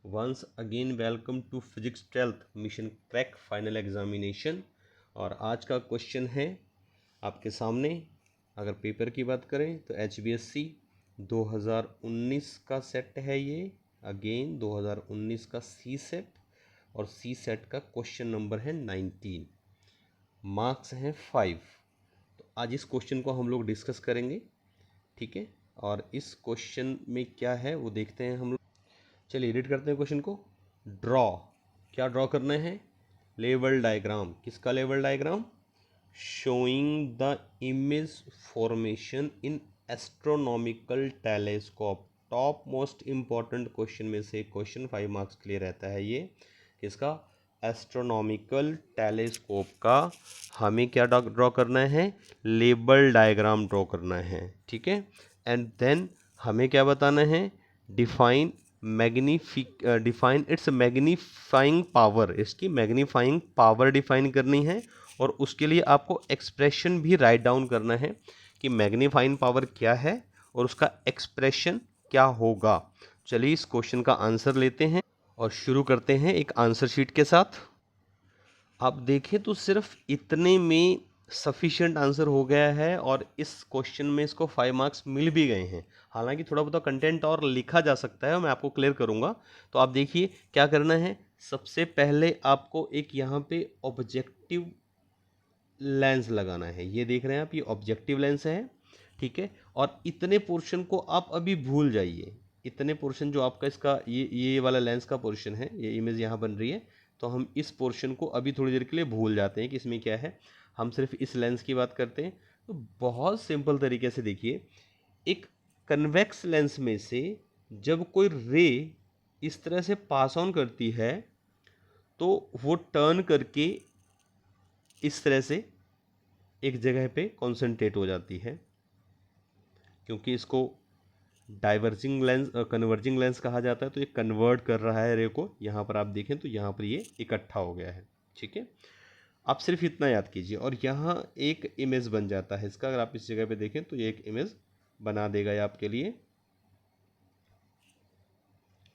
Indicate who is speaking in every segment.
Speaker 1: Once again welcome to physics 12th mission crack final examination. और आज का question है आपके सामने। अगर पेपर की बात करें तो HBSC 2019 का सेट है ये। अगेन 2019 का सी सेट, और सी सेट का क्वेश्चन नंबर है 19, मार्क्स हैं 5। तो आज इस क्वेश्चन को हम लोग डिस्कस करेंगे, ठीक है। और इस क्वेश्चन में क्या है वो देखते हैं हम लोग। चलिए रीड करते हैं क्वेश्चन को। ड्रॉ, क्या ड्रॉ करना है? Level diagram. किसका level diagram? Showing the image formation in astronomical telescope. Top most important question में से क्वेश्चन 5 मार्क्स के लिए रहता है ये। किसका? एस्ट्रोनॉमिकल टेलीस्कोप का हमें क्या ड्रॉ करना है? लेबल डायग्राम ड्रॉ करना है, ठीक है। एंड देन हमें क्या बताना है? Define define it's magnifying power. इसकी मैग्नीफाइंग पावर डिफाइन करनी है, और उसके लिए आपको एक्सप्रेशन भी राइट डाउन करना है कि मैग्नीफाइंग पावर क्या है और उसका एक्सप्रेशन क्या होगा। चलिए इस क्वेश्चन का आंसर लेते हैं और शुरू करते हैं एक आंसर शीट के साथ। आप देखें तो सिर्फ इतने में सफिशिएंट आंसर हो गया है, और इस क्वेश्चन में इसको 5 मार्क्स मिल भी गए हैं। हालांकि थोड़ा बहुत कंटेंट और लिखा जा सकता है, मैं आपको क्लियर करूंगा। तो आप देखिए क्या करना है। सबसे पहले आपको एक यहाँ पे ऑब्जेक्टिव लेंस लगाना है। ये देख रहे हैं आप, ये ऑब्जेक्टिव लेंस है, ठीक है। और इतने पोर्शन को आप अभी भूल जाइए। इतने पोर्शन जो आपका इसका ये वाला लेंस का पोर्शन है, ये इमेज यहाँ बन रही है, तो हम इस पोर्शन को अभी थोड़ी देर के लिए भूल जाते हैं कि इसमें क्या है। हम सिर्फ इस लेंस की बात करते हैं। तो बहुत सिंपल तरीके से देखिए, एक कन्वेक्स लेंस में से जब कोई रे इस तरह से पास ऑन करती है तो वो टर्न करके इस तरह से एक जगह पे कॉन्सेंट्रेट हो जाती है, क्योंकि इसको डाइवर्जिंग लेंस कन्वर्जिंग लेंस कहा जाता है। तो ये कन्वर्ट कर रहा है रे को। यहाँ पर आप देखें तो यहाँ पर ये इकट्ठा हो गया है, ठीक है। आप सिर्फ इतना याद कीजिए, और यहाँ एक इमेज बन जाता है इसका। अगर आप इस जगह पे देखें तो ये एक इमेज बना देगा ये आपके लिए।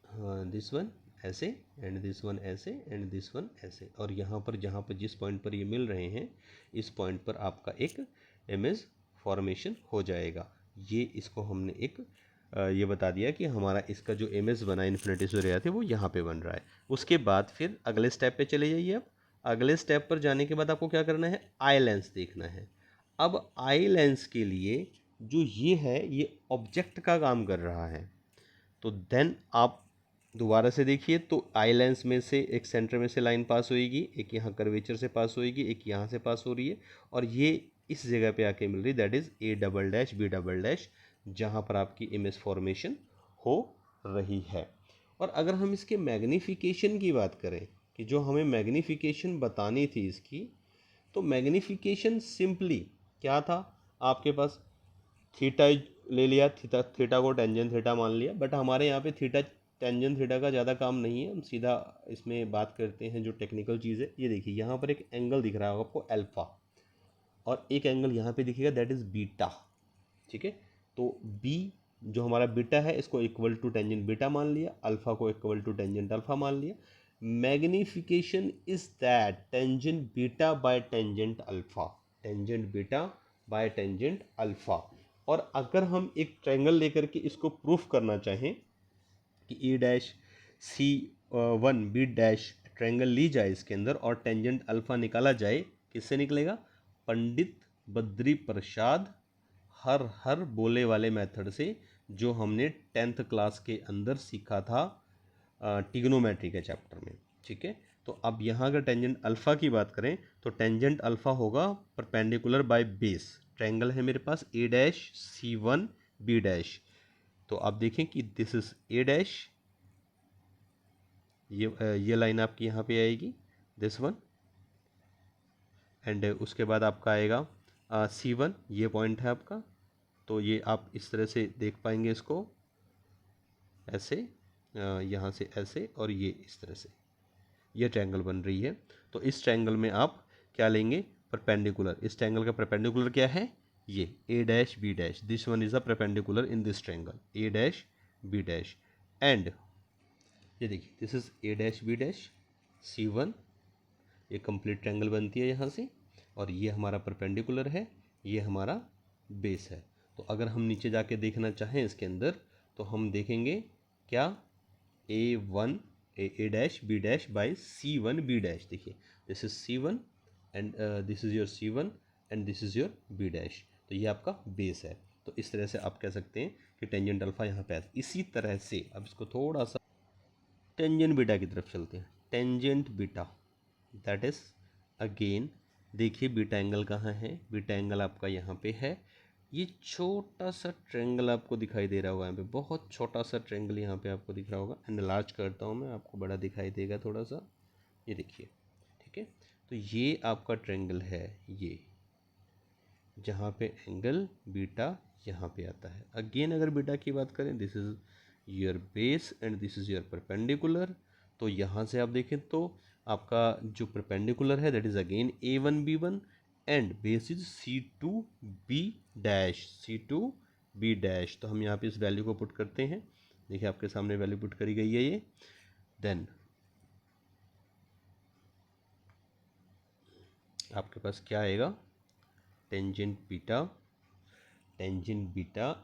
Speaker 1: हाँ, दिस वन ऐसे, एंड दिस वन ऐसे, एंड दिस वन ऐसे। और यहाँ पर जहाँ पर जिस पॉइंट पर ये मिल रहे हैं, इस पॉइंट पर आपका एक इमेज फॉर्मेशन हो जाएगा। ये इसको हमने एक ये बता दिया कि हमारा इसका जो इमेज बना इन्फिनिटी सूर्य थे वो यहाँ पे बन रहा है। उसके बाद फिर अगले स्टेप पे चले जाइए। अब अगले स्टेप पर जाने के बाद आपको क्या करना है? आई लेंस देखना है। अब आई लेंस के लिए जो ये है, ये ऑब्जेक्ट का काम कर रहा है। तो देन आप दोबारा से देखिए, तो आई लेंस में से एक सेंटर में से लाइन पास होएगी, एक यहाँ कर्वेचर से पास होएगी, एक यहाँ से पास हो रही है, और ये इस जगह पे आके मिल रही है, that is A double dash B double dash, जहाँ पर आपकी इमेज फॉर्मेशन हो रही है। और अगर हम इसके मैग्नीफिकेशन की बात करें कि जो हमें मैग्नीफिकेशन बतानी थी इसकी, तो मैग्नीफिकेशन सिंपली क्या था आपके पास? थीटा ले लिया, थीटा थीटा को टेंजेंट थीटा मान लिया। बट हमारे यहाँ पे थीटा टेंजेंट थीटा का ज़्यादा काम नहीं है, हम सीधा इसमें बात करते हैं जो टेक्निकल चीज़ है। ये देखिए यहाँ पर एक एंगल दिख रहा होगा आपको अल्फ़ा, और एक एंगल यहाँ पे दिखेगा दैट इज़ बीटा, ठीक है। तो बी जो हमारा बीटा है इसको इक्वल टू टेंजेंट बीटा मान लिया, अल्फ़ा को इक्वल टू टेंजेंट अल्फ़ा मान लिया। Magnification is that tangent beta by tangent alpha, tangent beta by tangent alpha. और अगर हम एक ट्रायंगल लेकर के इसको प्रूफ करना चाहें कि ए dash C one B dash triangle ली जाए इसके अंदर, और टेंजेंट अल्फ़ा निकाला जाए, किससे निकलेगा? पंडित बद्री प्रसाद हर हर बोले वाले मेथड से, जो हमने 10th क्लास के अंदर सीखा था ट्रिग्नोमेट्री के चैप्टर में, ठीक है। तो अब यहाँ अगर टेंजेंट अल्फ़ा की बात करें तो टेंजेंट अल्फ़ा होगा परपेंडिकुलर बाय बेस। ट्रायंगल है मेरे पास A dash C1 B dash. तो आप देखें कि दिस इज A डैश, ये लाइन आपकी यहाँ पे आएगी, दिस वन। एंड उसके बाद आपका आएगा C1, ये पॉइंट है आपका। तो ये आप इस तरह से देख पाएंगे इसको, ऐसे यहाँ से ऐसे, और ये इस तरह से ये ट्रायंगल बन रही है। तो इस ट्रायंगल में आप क्या लेंगे? परपेंडिकुलर। इस ट्रायंगल का परपेंडिकुलर क्या है? ये A dash B dash, this one is a perpendicular in this triangle A dash B dash. And ये देखिए this is A dash B dash C1, ये कंप्लीट ट्रायंगल बनती है यहाँ से, और ये हमारा परपेंडिकुलर है, ये हमारा बेस है। तो अगर हम नीचे जाके देखना चाहें इसके अंदर तो हम देखेंगे क्या, A1 A dash B dash by C1 B dash. देखिए this is C1 and this is your C1 and this is your B dash. तो ये आपका बेस है। तो इस तरह से आप कह सकते हैं कि टेंजेंट अल्फा यहाँ पे है। इसी तरह से अब इसको थोड़ा सा टेंजेंट बीटा की तरफ चलते हैं। Tangent beta that is again, देखिए बीटा एंगल कहाँ है, बीटा एंगल आपका यहाँ पे है। ये छोटा सा ट्रायंगल आपको दिखाई दे रहा होगा यहाँ पे, बहुत छोटा सा ट्रायंगल यहाँ पे आपको दिख रहा होगा। एंड लार्ज करता हूँ मैं, आपको बड़ा दिखाई देगा थोड़ा सा, ये देखिए, ठीक है। तो ये आपका ट्रायंगल है, ये जहाँ पे एंगल बीटा यहाँ पे आता है। अगेन अगर बीटा की बात करें, this is your base and this is your perpendicular. तो यहाँ से आप देखें तो आपका जो परपेंडिकुलर है that is again A1 B1 and base is C2 B dash, C2 B dash. तो हम यहाँ पे इस वैल्यू को पुट करते हैं। देखिए आपके सामने वैल्यू पुट करी गई है ये। देन आपके पास क्या आएगा, tangent beta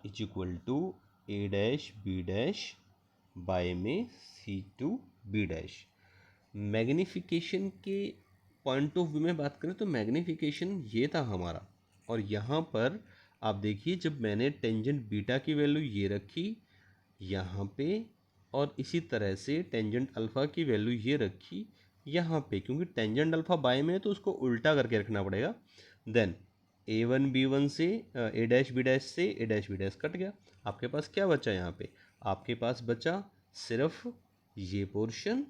Speaker 1: is equal to A dash B dash by में C2 बी डैश। मैग्नीफिकेशन के पॉइंट ऑफ व्यू में बात करें तो मैग्नीफिकेशन ये था हमारा, और यहाँ पर आप देखिए जब मैंने टेंजेंट बीटा की वैल्यू ये रखी यहाँ पे, और इसी तरह से टेंजेंट अल्फ़ा की वैल्यू ये रखी यहाँ पे, क्योंकि टेंजेंट अल्फ़ा बाय में है तो उसको उल्टा करके रखना पड़ेगा। देन A1 B1 से ए डैश बी डैश से ए डैश बी डैश कट गया। आपके पास क्या बचा यहाँ पे, आपके पास बचा सिर्फ ये पोर्शन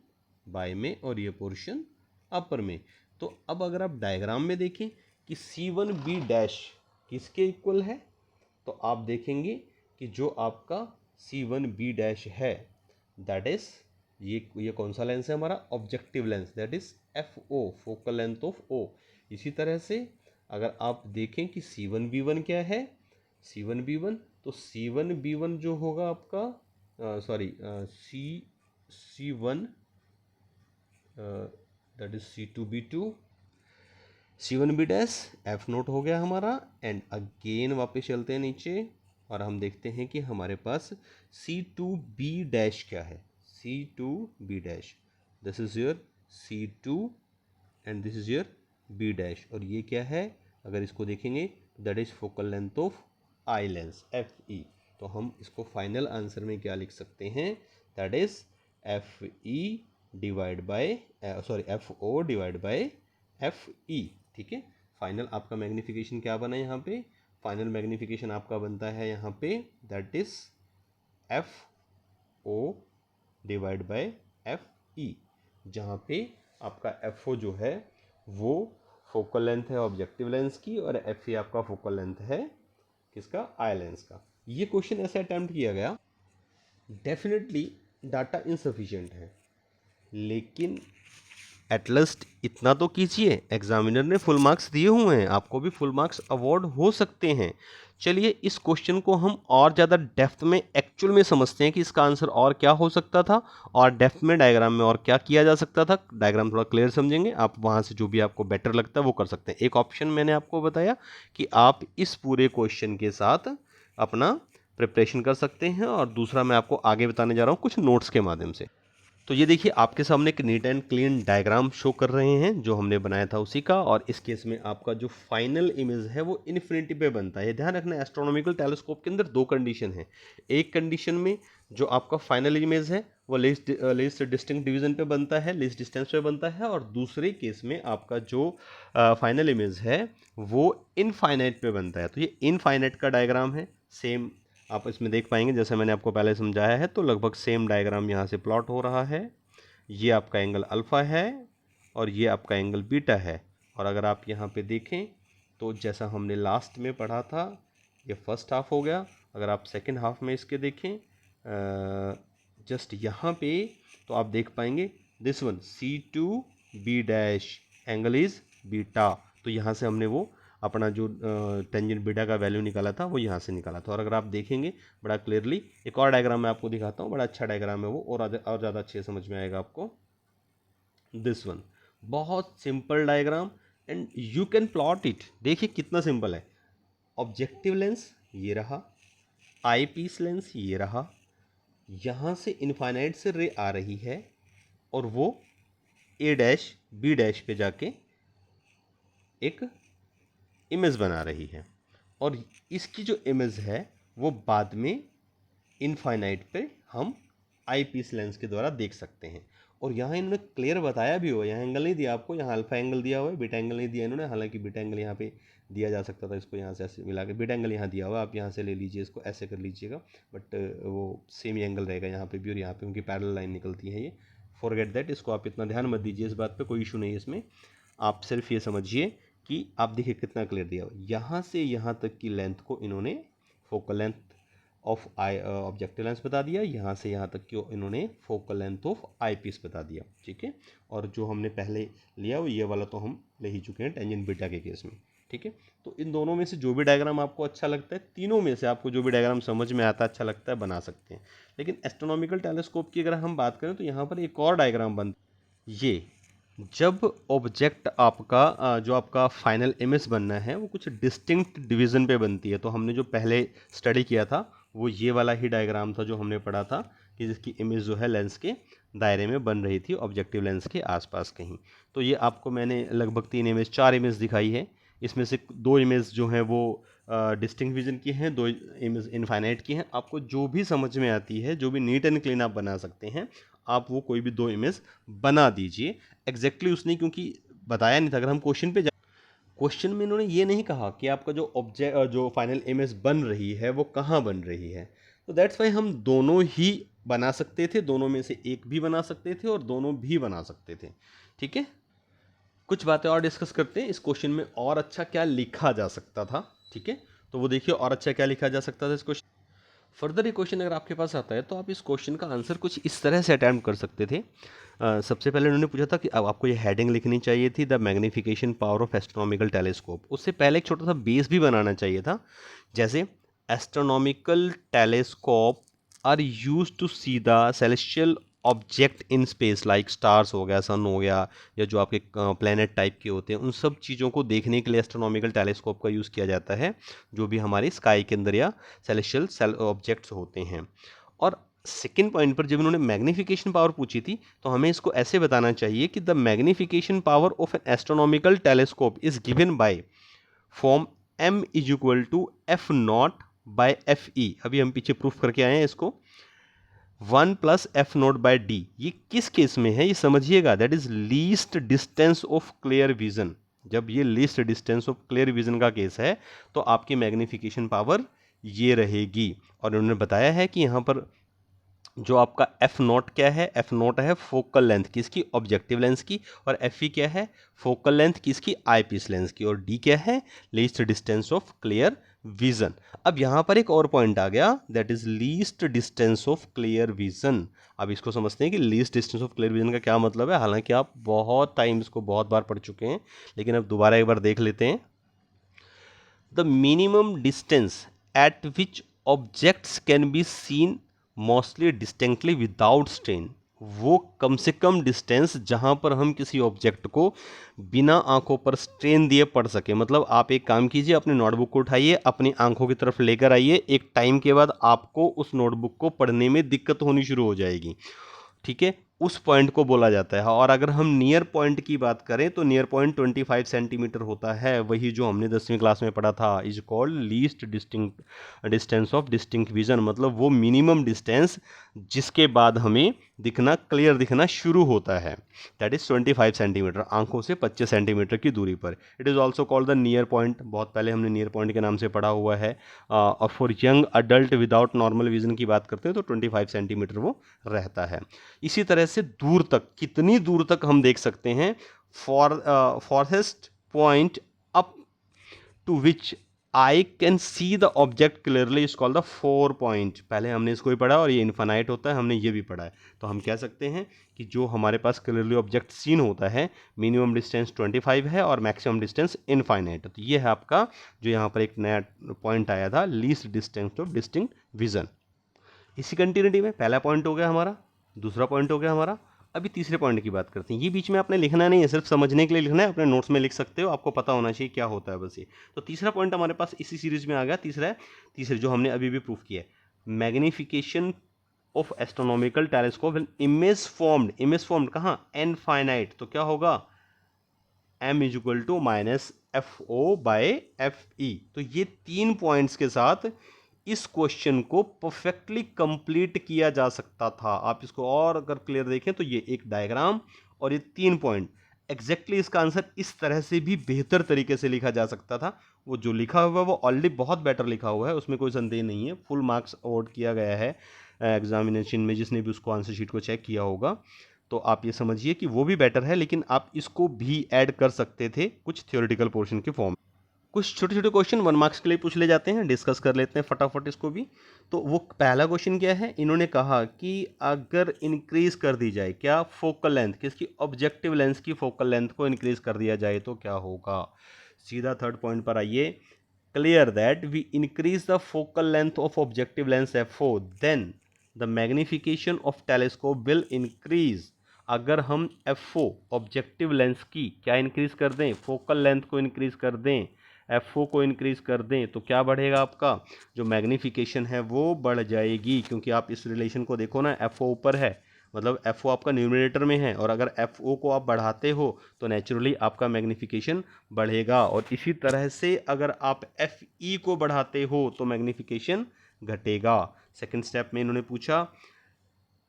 Speaker 1: बाय में और ये पोर्शन अपर में। तो अब अगर आप डायग्राम में देखें कि C1 B डैश किसके इक्वल है, तो आप देखेंगे कि जो आपका C1 B डैश है दैट इज ये कौन सा लेंस है हमारा, objective lens, that is FO, focal length of O। इसी तरह से अगर आप देखें कि C1 B1 क्या है, C1 B1, तो C1 B1 जो होगा आपका C1 that is C2 B2, C1 B dash F note हो गया हमारा। एंड अगेन वापस चलते हैं नीचे और हम देखते हैं कि हमारे पास C2 B डैश क्या है, C2 B dash, this is your C2 and this is your B dash. और ये क्या है, अगर इसको देखेंगे that is focal length of eye lens FE। तो हम इसको फाइनल आंसर में क्या लिख सकते हैं, that is FE divide by FO divide by FE। ठीक है, फाइनल आपका मैग्नीफिकेशन क्या बना यहाँ पे, फाइनल मैग्नीफिकेशन आपका बनता है यहाँ पे that is FO divide by FE, जहाँ पे आपका FO जो है वो फोकल लेंथ है ऑब्जेक्टिव लेंस की, और FE आपका फोकल लेंथ है किसका, आई लेंस का। ये क्वेश्चन ऐसे अटेम्प्ट किया गया, डेफिनेटली डाटा इनसफिशिएंट है, लेकिन एटलीस्ट इतना तो कीजिए, एग्जामिनर ने फुल मार्क्स दिए हुए हैं, आपको भी फुल मार्क्स अवॉर्ड हो सकते हैं। चलिए इस क्वेश्चन को हम और ज़्यादा डेप्थ में एक्चुअल में समझते हैं कि इसका आंसर और क्या हो सकता था, और डेप्थ में डायग्राम में और क्या किया जा सकता था। डायग्राम थोड़ा क्लियर समझेंगे, आप वहाँ से जो भी आपको बेटर लगता है वो कर सकते हैं। एक ऑप्शन मैंने आपको बताया कि आप इस पूरे क्वेश्चन के साथ अपना प्रिपरेशन कर सकते हैं, और दूसरा मैं आपको आगे बताने जा रहा हूँ कुछ नोट्स के माध्यम से। तो ये देखिए आपके सामने एक neat and clean diagram show कर रहे हैं जो हमने बनाया था उसी का, और इस केस में आपका जो फाइनल इमेज है वो इन्फिनिटी पे बनता है। ध्यान रखना एस्ट्रोनॉमिकल टेलीस्कोप के अंदर दो कंडीशन है, एक कंडीशन में जो आपका फाइनल इमेज है वो लीस्ट डिस्टिंक्ट डिवीजन पे बनता है, लीस्ट डिस्टेंस पे बनता है, और दूसरे केस में आपका जो फाइनल इमेज है वो इनफाइनाइट पे बनता है। तो ये इनफाइनाइट का डायग्राम है, सेम आप इसमें देख पाएंगे जैसे मैंने आपको पहले समझाया है, तो लगभग सेम डायग्राम यहाँ से प्लॉट हो रहा है। ये आपका एंगल अल्फ़ा है और ये आपका एंगल बीटा है, और अगर आप यहाँ पे देखें तो जैसा हमने लास्ट में पढ़ा था, ये फर्स्ट हाफ हो गया। अगर आप सेकंड हाफ में इसके देखें जस्ट यहाँ पे, तो आप देख पाएंगे this one C2 B dash angle is beta. तो यहाँ से हमने वो अपना जो टेंजेंट बीटा का वैल्यू निकाला था वो यहाँ से निकाला था। और अगर आप देखेंगे बड़ा क्लियरली, एक और डायग्राम मैं आपको दिखाता हूँ, बड़ा अच्छा डायग्राम है वो, और ज़्यादा अच्छे समझ में आएगा आपको। दिस वन बहुत simple diagram and you can plot it. देखिए कितना सिंपल है। ऑब्जेक्टिव लेंस ये रहा, आई पीस लेंस ये रहा, यहाँ से इनफाइनाइट से रे आ रही है और वो ए डैश बी डैश पे जाके एक इमेज बना रही है, और इसकी जो इमेज है वो बाद में इनफाइनाइट पे हम आई पीस लेंस के द्वारा देख सकते हैं। और यहाँ इन्होंने क्लियर बताया भी हुआ, यहाँ एंगल नहीं दिया आपको, यहाँ अल्फा एंगल दिया हुआ है, बीटा एंगल नहीं दिया इन्होंने, हालांकि बीटा एंगल यहाँ पे दिया जा सकता था, इसको यहाँ से ऐसे मिला के बीटा एंगल यहाँ दिया हुआ, आप यहाँ से ले लीजिए, इसको ऐसे कर लीजिएगा, बट वो सेम ही एंगल रहेगा यहाँ पे भी और यहाँ पे, उनकी पैरेलल लाइन निकलती है ये। फॉरगेट दैट, इसको आप इतना ध्यान मत दीजिए, इस बात पे कोई इशू नहीं है इसमें। आप सिर्फ ये समझिए कि आप देखिए कितना क्लियर दिया हुआ, यहाँ से यहाँ तक की लेंथ को इन्होंने focal length of eye objective lens बता दिया, यहाँ से यहाँ तक की इन्होंने focal length of eyepiece बता दिया, ठीक है। और जो हमने पहले लिया वो ये वाला तो हम ले ही चुके हैं टेंजेंट बीटा के केस में, ठीक है। तो इन दोनों में से जो भी डायग्राम आपको अच्छा लगता है, तीनों में से आपको जो भी डायग्राम समझ में आता है, अच्छा लगता है, बना सकते हैं। लेकिन एस्ट्रोनॉमिकल टेलीस्कोप की अगर हम बात करें तो यहाँ पर एक और डायग्राम बनता, ये जब ऑब्जेक्ट आपका जो आपका फाइनल इमेज बनना है वो कुछ डिस्टिंक्ट डिवीज़न पे बनती है। तो हमने जो पहले स्टडी किया था वो ये वाला ही डायग्राम था जो हमने पढ़ा था, कि जिसकी इमेज जो है लेंस के दायरे में बन रही थी ऑब्जेक्टिव लेंस के आसपास कहीं। तो ये आपको मैंने लगभग 4 इमेज दिखाई है, इसमें से 2 इमेज जो हैं वो डिस्टिंक्ट विजन की हैं, 2 इमेज इनफाइनाइट की हैं। आपको जो भी समझ में आती है, जो भी नीट एंड क्लीन आप बना सकते हैं, आप वो कोई भी 2 इमेज बना दीजिए। एग्जैक्टली उसने क्योंकि बताया नहीं था, अगर हम क्वेश्चन पे क्वेश्चन में इन्होंने ये नहीं कहा कि आपका जो फाइनल इमेज बन रही है वो कहाँ बन रही है, तो दैट्स वाई हम दोनों ही बना सकते थे, दोनों में से एक भी बना सकते थे और दोनों भी बना सकते थे, ठीक है। कुछ बातें और डिस्कस करते हैं इस क्वेश्चन में, और अच्छा क्या लिखा जा सकता था, ठीक है। तो वो देखिए और अच्छा क्या लिखा जा सकता था इस क्वेश्चन। फर्दर ये क्वेश्चन अगर आपके पास आता है तो आप इस क्वेश्चन का आंसर कुछ इस तरह से अटैम्प्ट कर सकते थे। सबसे पहले उन्होंने पूछा था कि अब आपको ये हेडिंग लिखनी चाहिए थी, the magnification power of astronomical telescope. उससे पहले एक छोटा सा बेस भी बनाना चाहिए था, जैसे astronomical telescope are used to see the celestial object in space, like stars हो गया, सन हो गया, या जो आपके प्लेनेट टाइप के होते हैं, उन सब चीज़ों को देखने के लिए एस्ट्रोनॉमिकल टेलीस्कोप का यूज़ किया जाता है, जो भी हमारी स्काई के अंदर या सेलेस्टियल ऑब्जेक्ट्स होते हैं। और सेकेंड पॉइंट पर जब उन्होंने मैग्नीफिकेशन पावर पूछी थी तो हमें इसको ऐसे बताना चाहिए कि the magnification power of an astronomical telescope is given by form m is equal to F naught by F E. अभी हम पीछे प्रूफ करके आए हैं इसको, 1 plus F naught by D. ये किस केस में है ये समझिएगा, that is least distance of clear vision. जब ये least distance of clear vision का केस है तो आपकी मैग्नीफिकेशन पावर ये रहेगी। और उन्होंने बताया है कि यहाँ पर जो आपका एफ नॉट क्या है, एफ नॉट है फोकल लेंथ किसकी, ऑब्जेक्टिव लेंस की, और एफ ई क्या है, फोकल लेंथ किसकी, आई पीस लेंस की, और डी क्या है, least distance of clear vision. अब यहां पर एक और पॉइंट आ गया, that is least distance of clear vision. अब इसको समझते हैं कि least distance of clear vision का क्या मतलब है। हालांकि आप बहुत टाइम इसको बहुत बार पढ़ चुके हैं, लेकिन अब दोबारा एक बार देख लेते हैं। The minimum distance eight which objects can be seen mostly distinctly without strain, वो कम से कम डिस्टेंस जहां पर हम किसी ऑब्जेक्ट को बिना आंखों पर स्ट्रेन दिए पढ़ सके। मतलब आप एक काम कीजिए, अपने नोटबुक को उठाइए, अपनी आंखों की तरफ लेकर आइए, एक टाइम के बाद आपको उस नोटबुक को पढ़ने में दिक्कत होनी शुरू हो जाएगी, ठीक है। उस पॉइंट को बोला जाता है। और अगर हम नियर पॉइंट की बात करें तो नियर पॉइंट 25 सेंटीमीटर होता है, वही जो हमने 10वीं क्लास में पढ़ा था, is called least distance of distinct vision. मतलब वो मिनिमम डिस्टेंस जिसके बाद हमें दिखना, क्लियर दिखना शुरू होता है, दैट इज 25 सेंटीमीटर, आंखों से 25 सेंटीमीटर की दूरी पर। It is also called the near point, बहुत पहले हमने नियर पॉइंट के नाम से पढ़ा हुआ है। और for young adult without normal vision की बात करते हैं तो 25 सेंटीमीटर वो रहता है। इसी तरह से दूर तक, कितनी दूर तक हम देख सकते हैं, farthest point up to which I can see the object clearly is called the 4 point. पहले हमने इसको ही पढ़ा और ये इन्फानाइट होता है, हमने ये भी पढ़ा है। तो हम कह सकते हैं कि जो हमारे पास क्लियरली ऑब्जेक्ट सीन होता है, मिनिमम डिस्टेंस 25 है और मैक्सिमम डिस्टेंस इनफाइनाइट। तो ये है आपका जो यहाँ पर एक नया पॉइंट आया था, least distance of distinct vision. इसी कंटिन्यूटी में पहला पॉइंट हो गया हमारा, दूसरा पॉइंट हो गया हमारा। अभी तीसरे पॉइंट की बात करते हैं। ये बीच में आपने लिखना नहीं है, सिर्फ समझने के लिए लिखना है, अपने नोट्स में लिख सकते हो, आपको पता होना चाहिए क्या होता है बस ये। तो तीसरा पॉइंट हमारे पास इसी सीरीज में आ गया। तीसरे जो हमने अभी भी प्रूफ किया है, magnification of astronomical telescope image formed कहाँ, इनफाइनाइट। तो क्या होगा, m equal to minus F O by F E. तो ये 3 पॉइंट्स के साथ इस क्वेश्चन को परफेक्टली कंप्लीट किया जा सकता था। आप इसको और अगर क्लियर देखें तो ये एक डायग्राम और ये 3 पॉइंट, एग्जैक्टली इसका आंसर इस तरह से भी बेहतर तरीके से लिखा जा सकता था। वो जो लिखा हुआ है वो ऑलरेडी बहुत बेटर लिखा हुआ है, उसमें कोई संदेह नहीं है। फुल मार्क्स अवॉर्ड किया गया है एग्जामिनेशन में, जिसने भी उसको आंसर शीट को चेक किया होगा। तो आप ये समझिए कि वो भी बेटर है, लेकिन आप इसको भी ऐड कर सकते थे कुछ थ्योरेटिकल पोर्शन के फॉर्म। कुछ छोटे छोटे क्वेश्चन 1 मार्क्स के लिए पूछ ले जाते हैं, डिस्कस कर लेते हैं फटाफट इसको भी। तो वो पहला क्वेश्चन क्या है, इन्होंने कहा कि अगर इंक्रीज कर दी जाए क्या, फोकल लेंथ, किसकी, ऑब्जेक्टिव लेंस की फोकल लेंथ को इंक्रीज कर दिया जाए तो क्या होगा। सीधा थर्ड पॉइंट पर आइए, clear that we increase the focal length of objective lens f4 then the magnification of telescope will increase. अगर हम f4 ऑब्जेक्टिव लेंस की क्या इंक्रीज कर दें, फोकल लेंथ को इंक्रीज कर दें, f4 को इंक्रीज कर दें, तो क्या बढ़ेगा, आपका जो मैग्निफिकेशन है वो बढ़ जाएगी। क्योंकि आप इस रिलेशन को देखो ना, f4 ऊपर है, मतलब FO आपका न्यूमरेटर में है, और अगर FO को आप बढ़ाते हो तो नेचुरली आपका मैग्निफिकेशन बढ़ेगा। और इसी तरह से अगर आप FE को बढ़ाते हो तो मैग्निफिकेशन घटेगा। सेकंड स्टेप में इन्होंने पूछा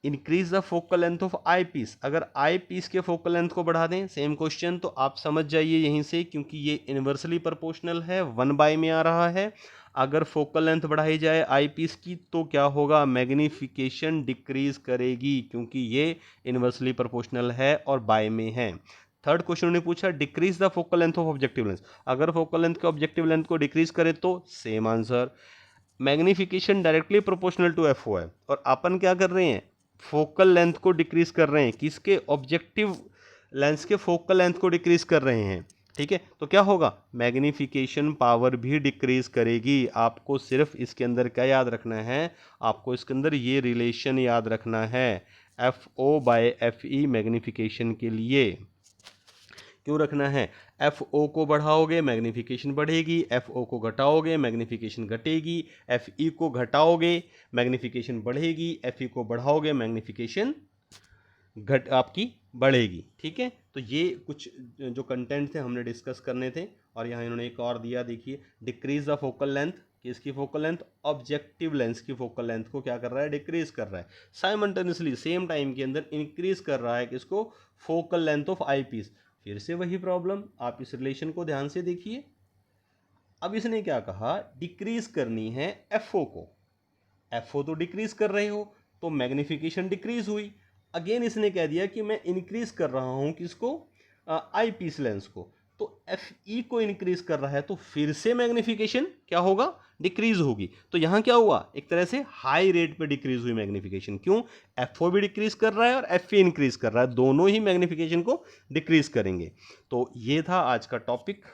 Speaker 1: increase the focal length of eyepiece. अगर आई पीस के फोकल लेंथ को बढ़ा दें, सेम क्वेश्चन, तो आप समझ जाइए यहीं से, क्योंकि ये इन्वर्सली प्रोपोर्शनल है, 1/, में आ रहा है। अगर फोकल लेंथ बढ़ाई जाए आई पीस की तो क्या होगा, मैग्निफिकेशन डिक्रीज करेगी, क्योंकि ये इन्वर्सली प्रोपोर्शनल है और बाय में है। थर्ड क्वेश्चन ने पूछा decrease the focal length of objective lens. अगर फोकल लेंथ के ऑब्जेक्टिव लेंथ को डिक्रीज करे तो same answer. Magnification directly proportional to F O है, और अपन क्या कर रहे हैं, फोकल लेंथ को डिक्रीज कर रहे हैं, किसके, ऑब्जेक्टिव लेंस के फोकल लेंथ को डिक्रीज कर रहे हैं। ठीक है, तो क्या होगा, मैग्निफिकेशन पावर भी डिक्रीज करेगी। आपको सिर्फ इसके अंदर क्या याद रखना है, आपको इसके अंदर ये रिलेशन याद रखना है, FO बाय FE मैग्निफिकेशन के लिए। क्यों रखना है, FO को बढ़ाओगे मैग्निफिकेशन बढ़ेगी, FO को घटाओगे मैग्निफिकेशन घटेगी, FE को घटाओगे मैग्निफिकेशन बढ़ेगी, FE को बढ़ाओगे मैग्निफिकेशन आपकी बढ़ेगी। ठीक है, तो ये कुछ जो कंटेंट थे हमने डिस्कस करने थे। और यहाँ इन्होंने एक और दिया, देखिए डिक्रीज द फोकल लेंथ, किसकी फोकल लेंथ, ऑब्जेक्टिव लेंस की फोकल लेंथ को क्या कर रहा है, डिक्रीज कर रहा है। साइमल्टेनियसली सेम टाइम के अंदर इंक्रीज कर रहा है किसको, focal length of eyepiece. फिर से वही प्रॉब्लम, आप इस रिलेशन को ध्यान से देखिए। अब इसने क्या कहा, डिक्रीज करनी है FO को, FO तो डिक्रीज कर रहे हो तो मैग्निफिकेशन डिक्रीज हुई। अगेन इसने कह दिया कि मैं इंक्रीज कर रहा हूं किसको, आई पीस लेंस को, तो FE को इंक्रीज कर रहा है, तो फिर से मैग्निफिकेशन क्या होगा, डिक्रीज होगी। तो यहां क्या हुआ, एक तरह से हाई रेट पे डिक्रीज हुई मैग्निफिकेशन। क्यों, FO भी डिक्रीज कर रहा है और FE इंक्रीज कर रहा है, दोनों ही मैग्निफिकेशन को डिक्रीज करेंगे। तो ये था आज का टॉपिक।